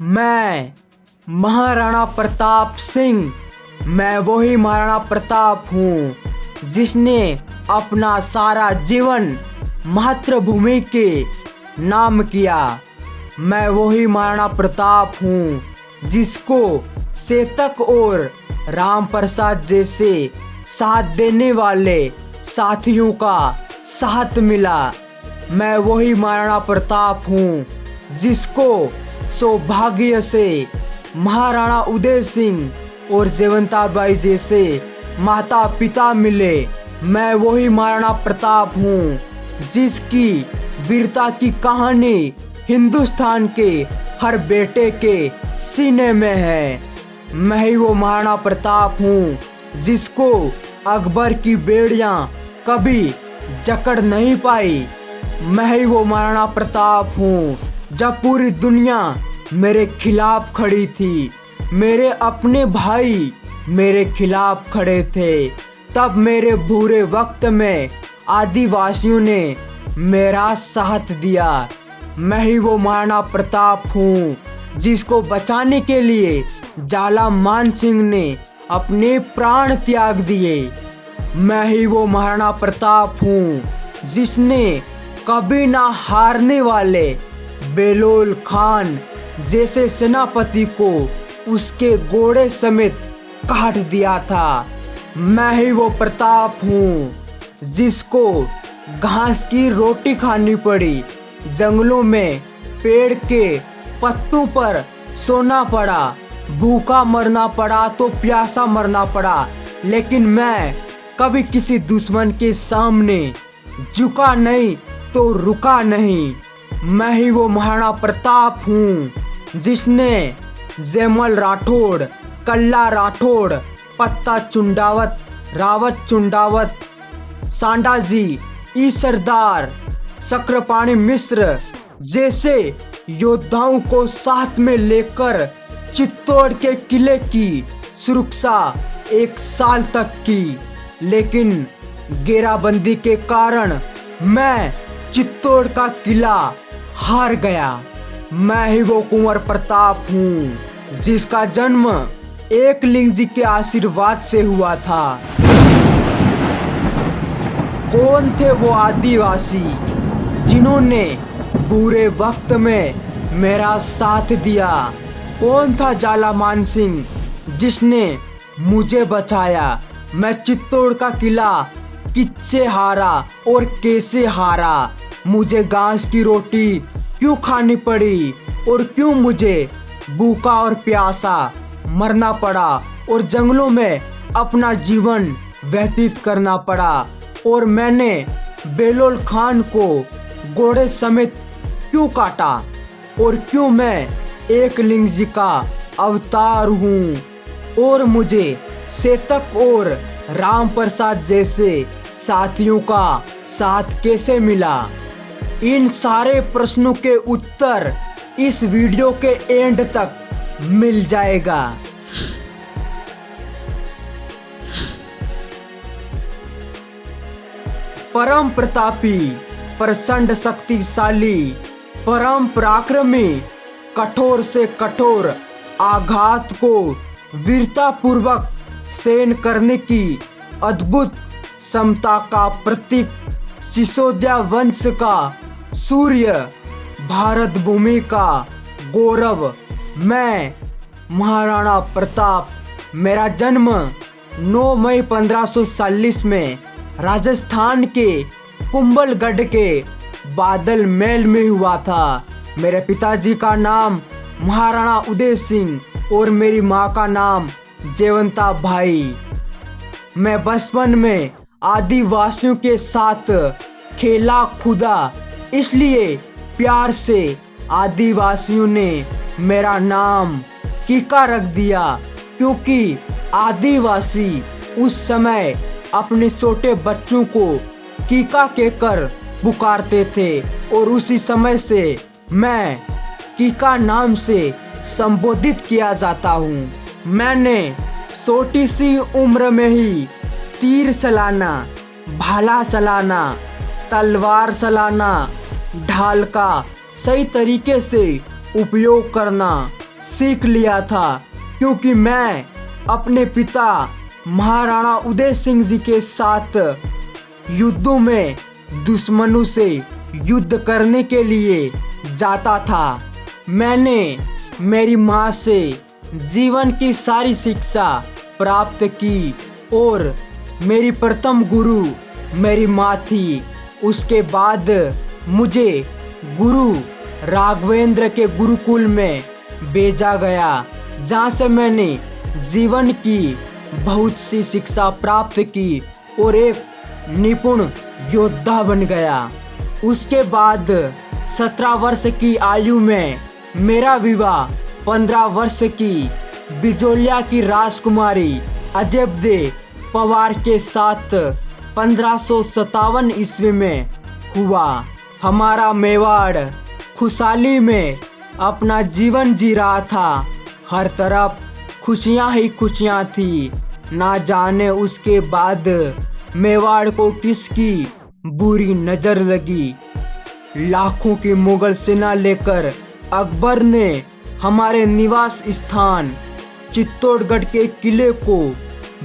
मैं महाराणा प्रताप सिंह, मैं वही महाराणा प्रताप हूँ जिसने अपना सारा जीवन मातृभूमि के नाम किया। मैं वही महाराणा प्रताप हूँ जिसको सेतक और राम प्रसाद जैसे साथ देने वाले साथियों का साथ मिला। मैं वही महाराणा प्रताप हूँ जिसको सौभाग्य से महाराणा उदय सिंह और जयवंताबाई जैसे माता पिता मिले। मैं वही महाराणा प्रताप हूँ जिसकी वीरता की कहानी हिंदुस्तान के हर बेटे के सीने में है। मैं ही वो महाराणा प्रताप हूँ जिसको अकबर की बेड़ियाँ कभी जकड़ नहीं पाई। मैं ही वो महाराणा प्रताप हूँ जब पूरी दुनिया मेरे खिलाफ खड़ी थी, मेरे अपने भाई मेरे खिलाफ खड़े थे, तब मेरे बुरे वक्त में आदिवासियों ने मेरा साथ दिया। मैं ही वो महाराणा प्रताप हूँ जिसको बचाने के लिए जाला मान सिंह ने अपने प्राण त्याग दिए। मैं ही वो महाराणा प्रताप हूँ जिसने कभी ना हारने वाले बेलोल खान जैसे सेनापति को उसके घोड़े समेत काट दिया था। मैं ही वो प्रताप हूँ जिसको घास की रोटी खानी पड़ी, जंगलों में पेड़ के पत्तों पर सोना पड़ा, भूखा मरना पड़ा तो प्यासा मरना पड़ा, लेकिन मैं कभी किसी दुश्मन के सामने झुका नहीं तो रुका नहीं। मैं ही वो महाराणा प्रताप हूँ जिसने जयमल राठौड़, कल्ला राठौड़, पत्ता चुंडावत, रावत चुंडावत, सांडाजी, ई सरदार, चक्रपाणी मिश्र जैसे योद्धाओं को साथ में लेकर चित्तौड़ के किले की सुरक्षा 1 साल तक की, लेकिन घेराबंदी के कारण मैं चित्तौड़ का किला हार गया। मैं ही वो कुंवर प्रताप हूँ जिसका जन्म एकलिंग जी के आशीर्वाद से हुआ था। कौन थे वो आदिवासी जिन्होंने बुरे वक्त में मेरा साथ दिया? कौन था जाला मान सिंह जिसने मुझे बचाया? मैं चित्तौड़ का किला किससे हारा और कैसे हारा? मुझे घास की रोटी क्यों खानी पड़ी और क्यों मुझे भूखा और प्यासा मरना पड़ा और जंगलों में अपना जीवन व्यतीत करना पड़ा? और मैंने बेलोल खान को घोड़े समेत क्यों काटा? और क्यों मैं एकलिंग जी का अवतार हूँ? और मुझे सेतक और राम प्रसाद जैसे साथियों का साथ कैसे मिला? इन सारे प्रश्नों के उत्तर इस वीडियो के एंड तक मिल जाएगा। परम प्रतापी, प्रचंड शक्तिशाली, परम पराक्रमी, कठोर से कठोर आघात को वीरता पूर्वक सहन करने की अद्भुत क्षमता का प्रतीक, सिसोदिया वंश का सूर्य, भारत भूमि का गौरव, मैं महाराणा प्रताप। मेरा जन्म 9 मई 1540 में राजस्थान के कुंभलगढ़ के बादल महल में हुआ था। मेरे पिताजी का नाम महाराणा उदय सिंह और मेरी माँ का नाम जयवंता बाई। मैं बचपन में आदिवासियों के साथ खेला कूदा, इसलिए प्यार से आदिवासियों ने मेरा नाम कीका रख दिया, क्योंकि आदिवासी उस समय अपने छोटे बच्चों को कीका कहकर पुकारते थे और उसी समय से मैं कीका नाम से संबोधित किया जाता हूँ। मैंने छोटी सी उम्र में ही तीर चलाना, भाला चलाना, तलवार चलाना, ढाल का सही तरीके से उपयोग करना सीख लिया था, क्योंकि मैं अपने पिता महाराणा उदय सिंह जी के साथ युद्धों में दुश्मनों से युद्ध करने के लिए जाता था। मैंने मेरी माँ से जीवन की सारी शिक्षा प्राप्त की और मेरी प्रथम गुरु मेरी माँ थी। उसके बाद मुझे गुरु राघवेंद्र के गुरुकुल में भेजा गया, जहाँ से मैंने जीवन की बहुत सी शिक्षा प्राप्त की और एक निपुण योद्धा बन गया। उसके बाद 17 वर्ष की आयु में मेरा विवाह 15 वर्ष की बिजोलिया की राजकुमारी अजयबदे पवार के साथ 1557 ईस्वी में हुआ। हमारा मेवाड़ खुशहाली में अपना जीवन जी रहा था। हर तरफ खुशियाँ ही खुशियाँ थी। ना जाने उसके बाद मेवाड़ को किसकी बुरी नज़र लगी। लाखों की मुगल सेना लेकर अकबर ने हमारे निवास स्थान चित्तौड़गढ़ के किले को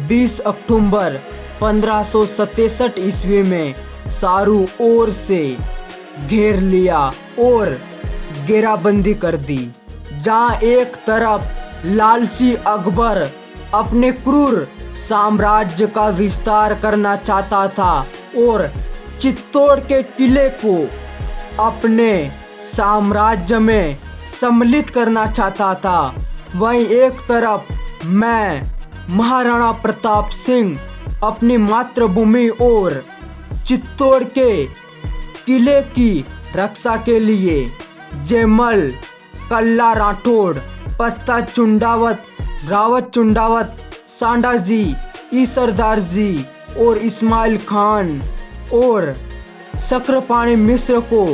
20 अक्टूबर 1567 ईस्वी में चारों ओर से घेर लिया और घेराबंदी कर दी। जहाँ एक तरफ लालची अकबर अपने क्रूर साम्राज्य का विस्तार करना चाहता था और चित्तौड़ के किले को अपने साम्राज्य में सम्मिलित करना चाहता था, वहीं एक तरफ मैं महाराणा प्रताप सिंह अपनी मातृभूमि और चित्तौड़ के किले की रक्षा के लिए जयमल, कल्ला राठौड़, पत्ता चुंडावत, रावत चुंडावत, सांडा जी, ईसरदार जी और इस्माइल खान और शक्रपाणी मिश्र को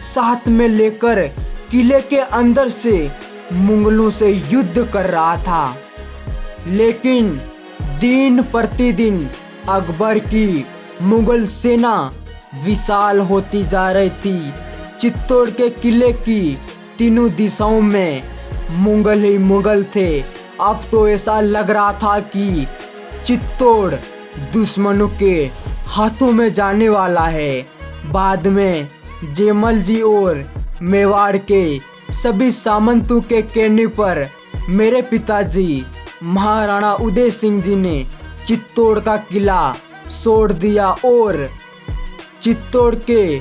साथ में लेकर किले के अंदर से मुगलों से युद्ध कर रहा था। लेकिन दिन प्रतिदिन अकबर की मुगल सेना विशाल होती जा रही थी। चित्तौड़ के किले की तीनों दिशाओं में मुगल ही मुगल थे। अब तो ऐसा लग रहा था कि चित्तौड़ दुश्मनों के हाथों में जाने वाला है। बाद में जयमल जी और मेवाड़ के सभी सामंतों के कहने पर मेरे पिताजी महाराणा उदय सिंह जी ने चित्तौड़ का किला छोड़ दिया और चित्तौड़ के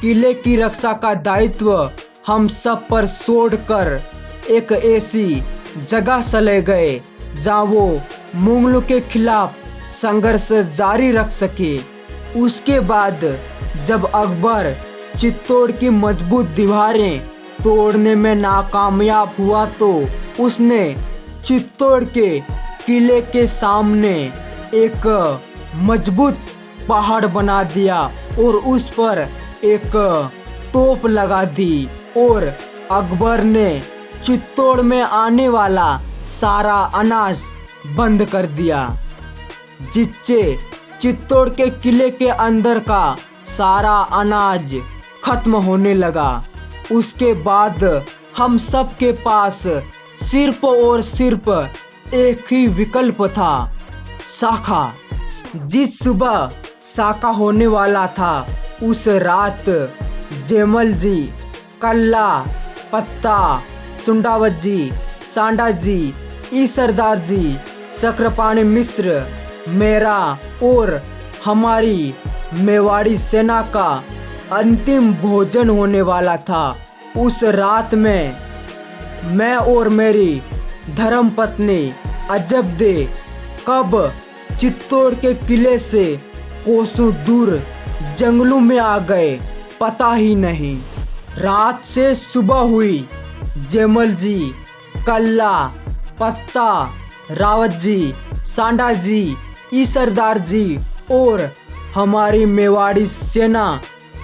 किले की रक्षा का दायित्व हम सब पर छोड़कर एक ऐसी जगह चले गए जहां वो मुगलों के खिलाफ संघर्ष जारी रख सके। उसके बाद जब अकबर चित्तौड़ की मजबूत दीवारें तोड़ने में नाकामयाब हुआ तो उसने चित्तौड़ के किले के सामने एक मजबूत पहाड़ बना दिया और उस पर एक तोप लगा दी और अकबर ने चित्तौड़ में आने वाला सारा अनाज बंद कर दिया, जिससे चित्तौड़ के किले के अंदर का सारा अनाज खत्म होने लगा। उसके बाद हम सब के पास सिर्फ और सिर्फ एक ही विकल्प था, शाखा। जिस सुबह शाखा होने वाला था उस रात जयमल जी, कल्ला, पत्ता चुंडावत जी, सांडा जी, ईसरदार जी, शक्रपाणी मिश्र, मेरा और हमारी मेवाड़ी सेना का अंतिम भोजन होने वाला था। उस रात में मैं और मेरी धर्मपत्नी अजयबदे कब चित्तौड़ के किले से कोसों दूर जंगलों में आ गए पता ही नहीं। रात से सुबह हुई। जयमल जी, कल्ला, पत्ता, रावत जी, सांडा जी, ईसरदार जी और हमारी मेवाड़ी सेना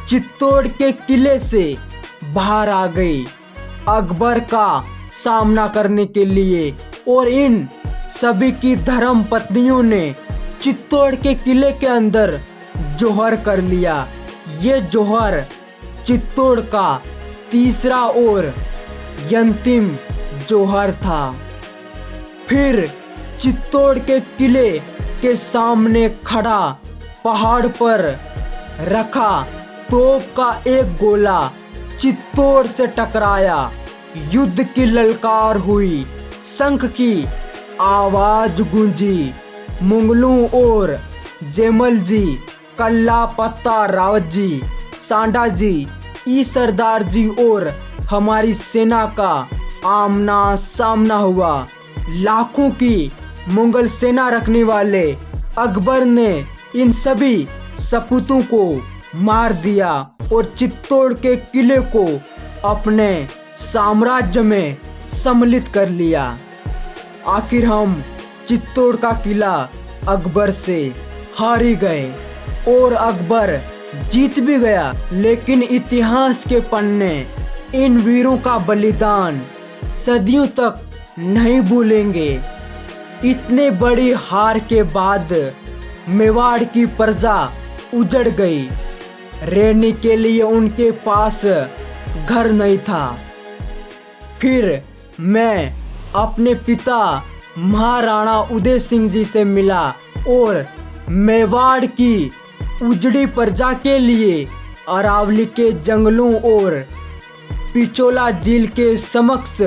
चित्तौड़ के किले से बाहर आ गई अकबर का सामना करने के लिए। और इन सभी की धर्म पत्नियों ने चित्तौड़ के किले के अंदर जोहर कर लिया। ये जोहर चित्तौड़ का तीसरा और अंतिम जोहर था। फिर चित्तौड़ के किले के सामने खड़ा पहाड़ पर रखा तोप का एक गोला चित्तौड़ से टकराया। युद्ध की ललकार हुई, शंख की आवाज गूंजी। मुगलों और जैमल जी, कल्ला पत्ता रावत जी, सांडा जी, ई सरदार जी और हमारी सेना का आमना सामना हुआ। लाखों की मुगल सेना रखने वाले अकबर ने इन सभी सपूतों को मार दिया और चित्तौड़ के किले को अपने साम्राज्य में सम्मिलित कर लिया। आखिर हम चित्तौड़ का किला अकबर से हार ही गए और अकबर जीत भी गया। लेकिन इतिहास के पन्ने इन वीरों का बलिदान सदियों तक नहीं भूलेंगे। इतने बड़ी हार के बाद मेवाड़ की प्रजा उजड़ गई। रहने के लिए उनके पास घर नहीं था। फिर मैं अपने पिता महाराणा उदय सिंह जी से मिला और मेवाड़ की उजड़ी प्रजा के लिए अरावली के जंगलों और पिचोला झील के समक्ष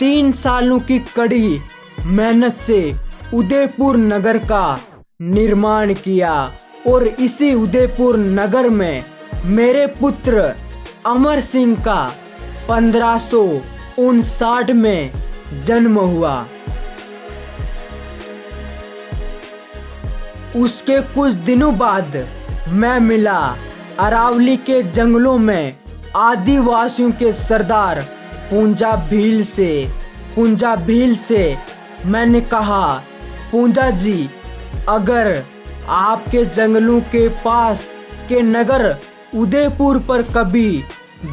3 सालों की कड़ी मेहनत से उदयपुर नगर का निर्माण किया और इसी उदयपुर नगर में मेरे पुत्र अमर सिंह का 1559 में जन्म हुआ। उसके कुछ दिनों बाद मैं मिला अरावली के जंगलों में आदिवासियों के सरदार पूंजा भील से मैंने कहा, पूंजा जी, अगर आपके जंगलों के पास के नगर उदयपुर पर कभी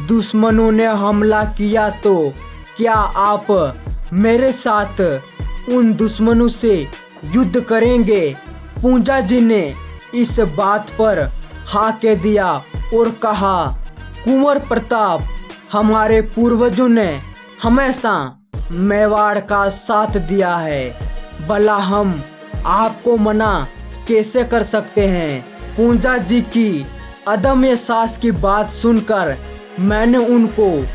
दुश्मनों ने हमला किया तो क्या आप मेरे साथ उन दुश्मनों से युद्ध करेंगे? पूंजा जी ने इस बात पर हाँ कह दिया और कहा, कुंवर प्रताप, हमारे पूर्वजों ने हमेशा मेवाड़ का साथ दिया है, भला हम आपको मना कैसे कर सकते हैं? पूंजा जी की अदम्य साहस की बात सुनकर मैंने उनको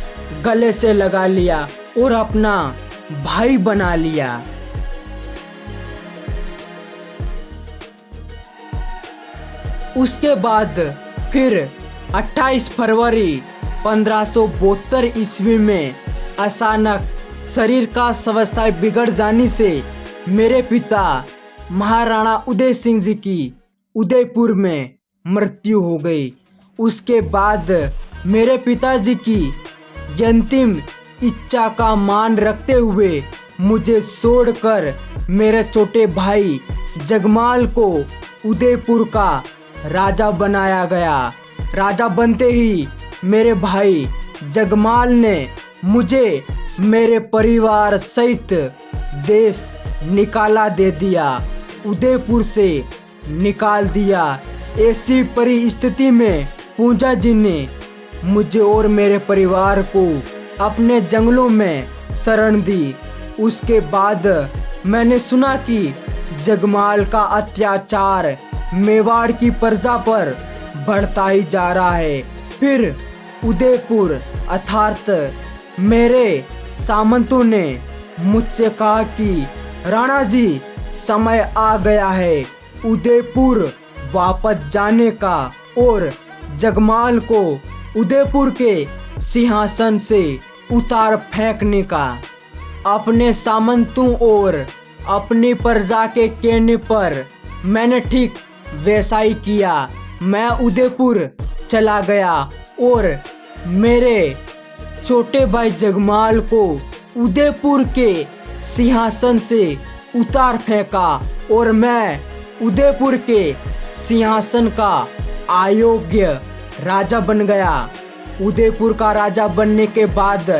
गले से लगा लिया और अपना भाई बना लिया। उसके बाद फिर 28 फरवरी 1572 ईस्वी में अचानक शरीर का स्वास्थ्य बिगड़ जाने से मेरे पिता महाराणा उदय सिंह जी की उदयपुर में मृत्यु हो गई। उसके बाद मेरे पिताजी की अंतिम इच्छा का मान रखते हुए मुझे छोड़कर मेरे छोटे भाई जगमाल को उदयपुर का राजा बनाया गया। राजा बनते ही मेरे भाई जगमाल ने मुझे मेरे परिवार सहित देश निकाला दे दिया, उदयपुर से निकाल दिया। ऐसी परिस्थिति में पूंजा जी ने मुझे और मेरे परिवार को अपने जंगलों में शरण दी। उसके बाद मैंने सुना कि जगमाल का अत्याचार मेवाड़ की प्रजा पर बढ़ता ही जा रहा है। फिर उदयपुर अर्थात मेरे सामंतों ने मुझसे कहा कि राणा जी, समय आ गया है उदयपुर वापस जाने का और जगमाल को उदयपुर के सिंहासन से उतार फेंकने का। अपने सामंतों और अपनी प्रजा के कहने पर मैंने ठीक वैसा ही किया। मैं उदयपुर चला गया और मेरे छोटे भाई जगमाल को उदयपुर के सिंहासन से उतार फेंका और मैं उदयपुर के सिंहासन का अयोग्य राजा बन गया। उदयपुर का राजा बनने के बाद